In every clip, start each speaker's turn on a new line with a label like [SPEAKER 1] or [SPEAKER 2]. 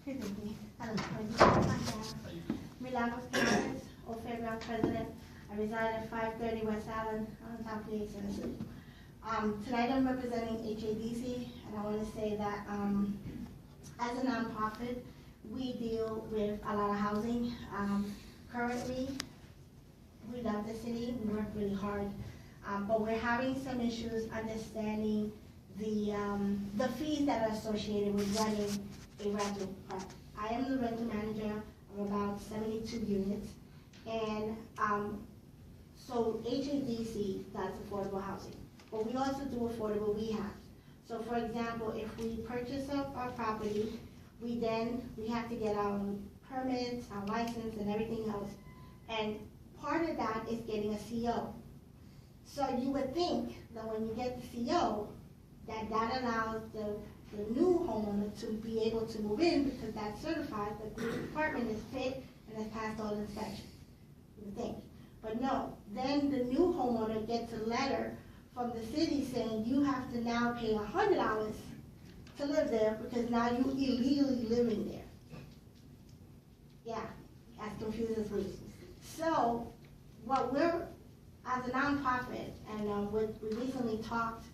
[SPEAKER 1] Good evening. Hello. Milagros Canales, O'Fairground President. I reside at 530 West Allen, Allentown, PA. Tonight I'm representing HADC, and I want to say that as a nonprofit, we deal with a lot of housing. Currently, we love the city, we work really hard, but we're having some issues understanding the fees that are associated with running a rental park. I am the rental manager of about 72 units, and so HADC does affordable housing, but we also do affordable rehab. So for example, if we purchase our property, we have to get our permits, our license, and everything else, and part of that is getting a CO. So you would think that when you get the CO, that allows the new homeowner to be able to move in because that's certified that the apartment is fit and has passed all inspections. You would think. But no, then the new homeowner gets a letter from the city saying you have to now pay $100 to live there because now you illegally living there. Yeah, as confused as we. So what we're, as a nonprofit, and we recently talked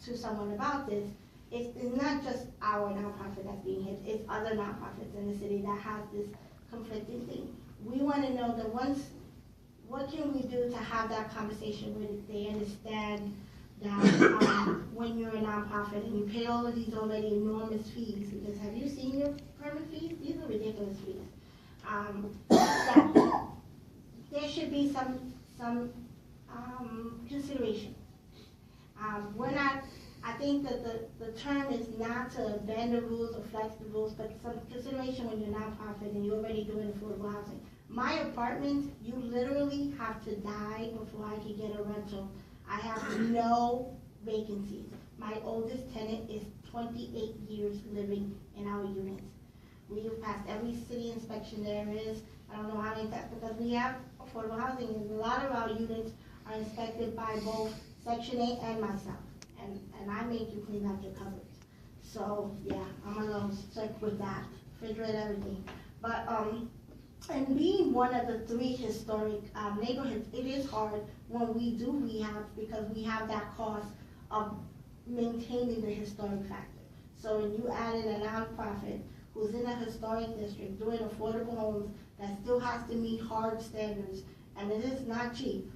[SPEAKER 1] to someone about this, it's not just our nonprofit that's being hit, it's other nonprofits in the city that have this conflicting thing. We want to know that what can we do to have that conversation where they understand that when you're a nonprofit and you pay all of these already enormous fees, because have you seen your permit fees? These are ridiculous fees. That there should be some consideration. We're not, I think that the term is not to bend the rules or flex the rules, but some consideration when you're a nonprofit and you're already doing affordable housing. My apartment, you literally have to die before I can get a rental. I have no vacancies. My oldest tenant is 28 years living in our units. We have passed every city inspection there is. I don't know how many times, because we have affordable housing, and a lot of our units are inspected by both Section 8 and myself. And I make you clean out your cupboards. So yeah, I'm a little strict with that, refrigerate everything. But and being one of the 3 historic neighborhoods, it is hard when we do rehab because we have that cost of maintaining the historic factor. So when you add in a nonprofit who's in a historic district doing affordable homes that still has to meet hard standards, and it is not cheap.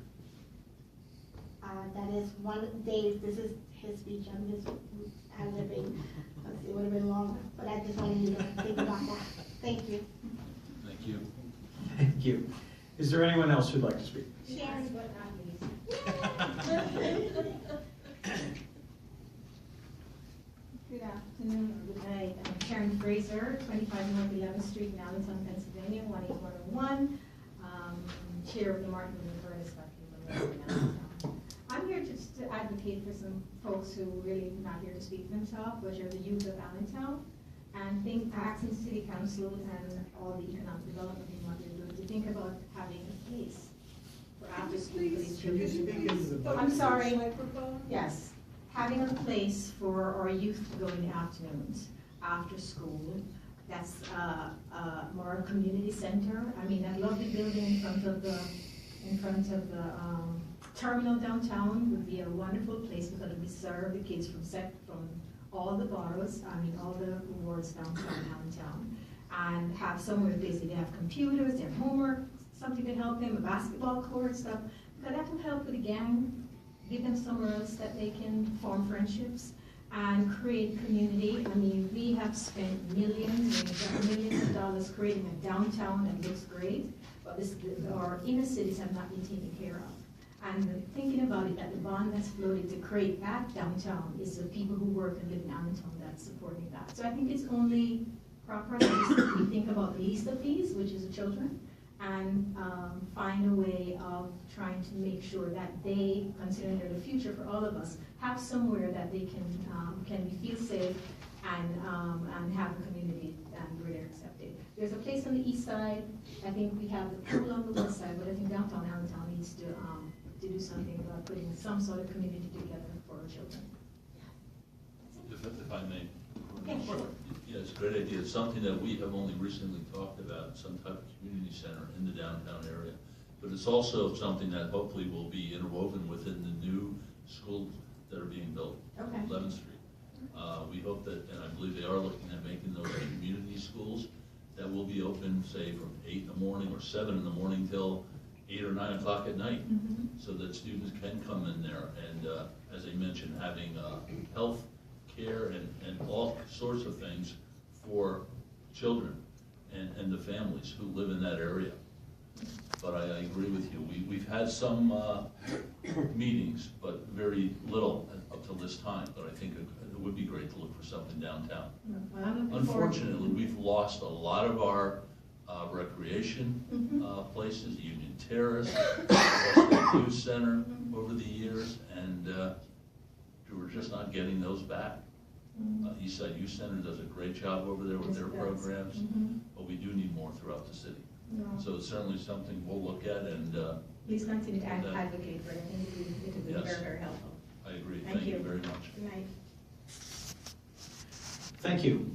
[SPEAKER 1] That is one, Dave, this is his speech, I'm just ad-libbing, it would have been longer, but I just wanted you to think about that. Thank you.
[SPEAKER 2] Thank you.
[SPEAKER 3] Thank you. Is there anyone else who'd like to speak?
[SPEAKER 1] Sharon.
[SPEAKER 4] Good afternoon or good night. I'm Karen Fraser, 25 North 11th Street in Allentown, Pennsylvania, 18101. Chair of the Martin Luther King Memorial in Allentown. I'm here just to advocate for some folks who really not here to speak for themselves, which are the youth of Allentown, and think asking city council and all the economic development in what they're doing to think about having a place for after school for these children. I'm sorry. Yes. Having a place for our youth to go in the afternoons after school. That's more a community center. I mean, that lovely building in front of the terminal downtown would be a wonderful place because it would serve the kids from all the boroughs, I mean all the wards downtown, and have somewhere basically they have computers, they have homework, something to help them, a basketball court, stuff. Because that will help with the gang, give them somewhere else that they can form friendships and create community. I mean, we have spent millions of dollars creating a downtown that looks great, but our inner cities have not been taken care of. And thinking about it, that the bond that's floated to create that downtown is the people who work and live in Allentown that's supporting that. So I think it's only proper that we think about the least of these, which is the children, and find a way of trying to make sure that they, considering they're the future for all of us, have somewhere that they can feel safe and have a community and where they're accepted. There's a place on the east side. I think we have the pool on the west side, but I think downtown Allentown needs to do something about putting some sort of community together for our children.
[SPEAKER 2] If I may.
[SPEAKER 4] Yeah, sure.
[SPEAKER 2] Yes, it's a great idea. It's something that we have only recently talked about, some type of community center in the downtown area. But it's also something that hopefully will be interwoven within the new schools that are being built.
[SPEAKER 1] Okay.
[SPEAKER 2] 11th Street. We hope that, and I believe they are looking at making those community schools that will be open, say, from 8 in the morning or 7 in the morning till 8 or 9 o'clock at night, so that students can come in there and, as I mentioned, having health care and all sorts of things for children and the families who live in that area. But I agree with you. We've had some meetings, but very little up till this time. But I think it would be great to look for something downtown.
[SPEAKER 4] Well, I'm looking
[SPEAKER 2] Unfortunately, we've lost a lot of our recreation places, Union Terrace, the Youth Center over the years, and we're just not getting those back. Eastside Youth Center does a great job over there with their programs, but we do need more throughout the city. So it's certainly something we'll look at, and
[SPEAKER 4] please continue to advocate for it. I think it would be
[SPEAKER 2] Yes.
[SPEAKER 4] very, very helpful.
[SPEAKER 2] I agree.
[SPEAKER 4] Thank
[SPEAKER 2] Thank you
[SPEAKER 4] you.
[SPEAKER 2] very much.
[SPEAKER 1] Good night.
[SPEAKER 3] Thank you.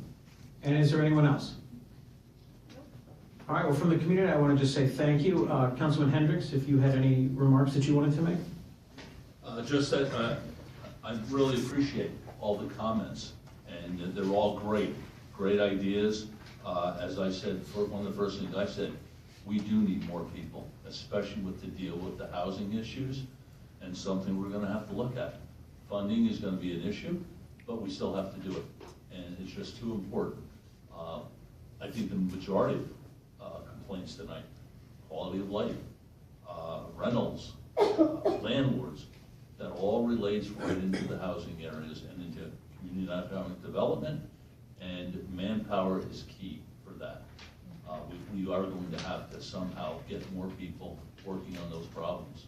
[SPEAKER 3] And is there anyone else? All right, well, from the community, I want to just say thank you. Councilman Hendricks, if you had any remarks that you wanted to make?
[SPEAKER 2] Just that I really appreciate all the comments, and they're all great ideas. As I said, one of the first things I said, we do need more people, especially with the deal with the housing issues, and something we're gonna have to look at. Funding is gonna be an issue, but we still have to do it, and it's just too important. I think the majority of complaints tonight, quality of life, rentals, landlords, that all relates right into the housing areas and into community economic development, and manpower is key for that. We are going to have to somehow get more people working on those problems.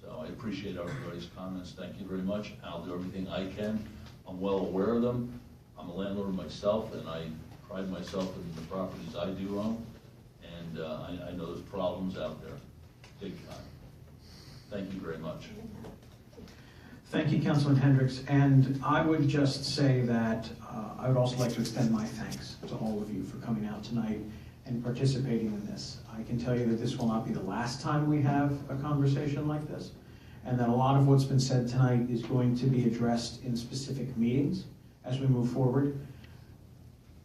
[SPEAKER 2] So I appreciate everybody's comments. Thank you very much. I'll do everything I can. I'm well aware of them. I'm a landlord myself, and I pride myself in the properties I do own. And I know there's problems out there, big time. Thank you very much.
[SPEAKER 3] Thank you, Councilman Hendricks. And I would just say that I would also like to extend my thanks to all of you for coming out tonight and participating in this. I can tell you that this will not be the last time we have a conversation like this, and that a lot of what's been said tonight is going to be addressed in specific meetings as we move forward.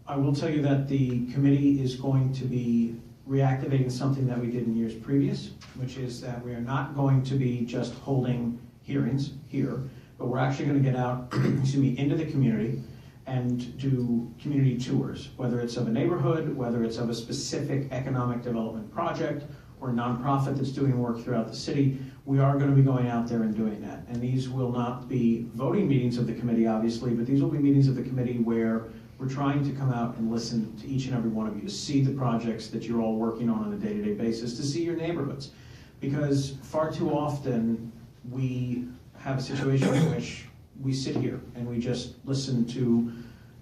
[SPEAKER 3] I will tell you that the committee is going to be reactivating something that we did in years previous, which is that we are not going to be just holding hearings here, but we're actually going to get out excuse me, into the community and do community tours, whether it's of a neighborhood, whether it's of a specific economic development project or nonprofit that's doing work throughout the city. We are going to be going out there and doing that. And these will not be voting meetings of the committee, obviously, but these will be meetings of the committee where we're trying to come out and listen to each and every one of you, to see the projects that you're all working on a day-to-day basis, to see your neighborhoods. Because far too often, we have a situation in which we sit here and we just listen to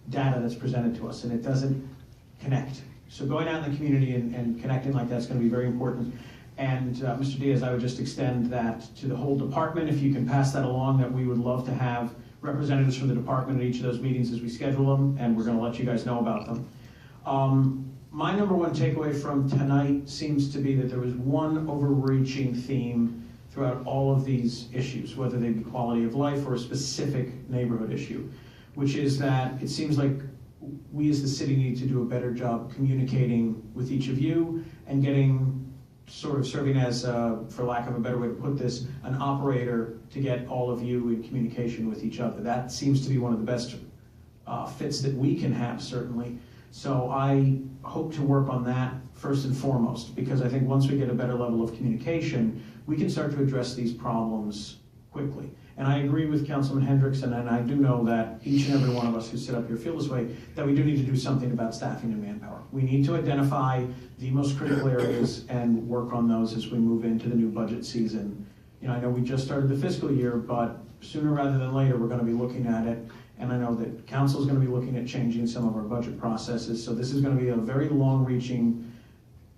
[SPEAKER 3] data that's presented to us and it doesn't connect. So going out in the community and connecting like that's going to be very important. And Mr. Diaz, I would just extend that to the whole department. If you can pass that along, that we would love to have representatives from the department at each of those meetings as we schedule them, and we're going to let you guys know about them. My number one takeaway from tonight seems to be that there was one overreaching theme throughout all of these issues, whether they be quality of life or a specific neighborhood issue, which is that it seems like we as the city need to do a better job communicating with each of you and getting, sort of serving as, for lack of a better way to put this, an operator to get all of you in communication with each other. That seems to be one of the best fits that we can have, certainly. So I hope to work on that first and foremost, because I think once we get a better level of communication, we can start to address these problems quickly. And I agree with Councilman Hendricks, and I do know that each and every one of us who sit up here feel this way, that we do need to do something about staffing and manpower. We need to identify the most critical areas and work on those as we move into the new budget season. You know, I know we just started the fiscal year, but sooner rather than later, we're going to be looking at it. And I know that council is going to be looking at changing some of our budget processes. So this is going to be a very long-reaching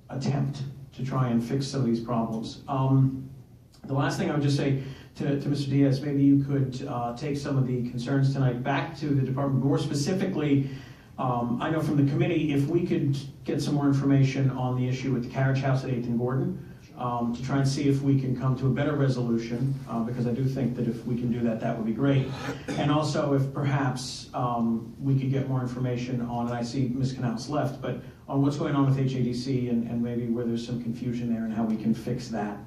[SPEAKER 3] attempt to try and fix some of these problems. The last thing I would just say to Mr. Diaz, maybe you could take some of the concerns tonight back to the department, more specifically I know from the committee, if we could get some more information on the issue with the carriage house at 8th and Gordon, to try and see if we can come to a better resolution, because I do think that if we can do that, that would be great. And also if perhaps we could get more information on, and I see Ms. Canals left, but on what's going on with HADC and maybe where there's some confusion there and how we can fix that.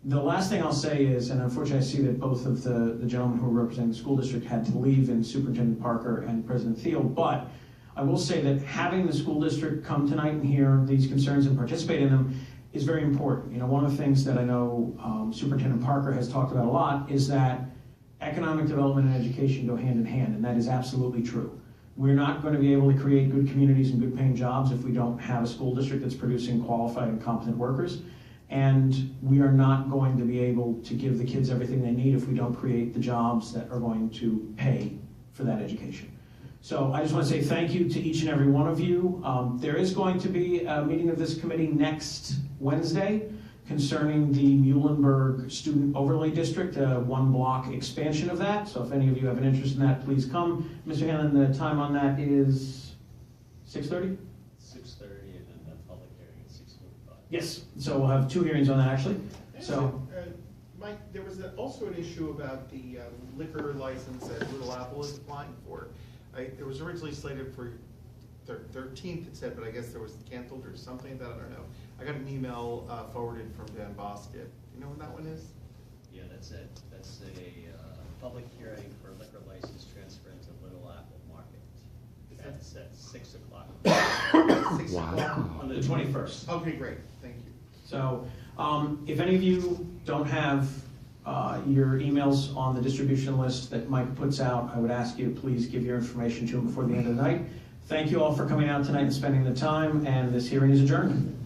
[SPEAKER 3] The last thing I'll say is, and unfortunately I see that both of the gentlemen who are representing the school district had to leave, and Superintendent Parker and President Thiel, but I will say that having the school district come tonight and hear these concerns and participate in them is very important. You know, one of the things that I know Superintendent Parker has talked about a lot is that economic development and education go hand in hand, and that is absolutely true. We're not going to be able to create good communities and good paying jobs if we don't have a school district that's producing qualified and competent workers. And we are not going to be able to give the kids everything they need if we don't create the jobs that are going to pay for that education. So I just want to say thank you to each and every one of you. There is going to be a meeting of this committee next Wednesday concerning the Muhlenberg Student Overlay District, one block expansion of that. So if any of you have an interest in that, please come. Mr. Hanlon, the time on that is 6:30?
[SPEAKER 5] 6:30 and then the public hearing at 6:45.
[SPEAKER 3] Yes, so we'll have 2 hearings on that actually. So,
[SPEAKER 6] Mike, there was also an issue about the liquor license that Little Apple is applying for. It was originally slated for 13th, it said, but I guess there was canceled or something that I don't know. I got an email forwarded from Dan Bosket. Do you know when that one is?
[SPEAKER 5] Yeah, that's it. That's a public hearing for liquor license transfer into Little Apple Market. That's at 6 o'clock.
[SPEAKER 6] 6 o'clock?
[SPEAKER 5] On the 21st.
[SPEAKER 6] Okay, great, thank you.
[SPEAKER 3] so if any of you don't have your emails on the distribution list that Mike puts out, I would ask you to please give your information to him before the end of the night. Thank you all for coming out tonight and spending the time, and this hearing is adjourned.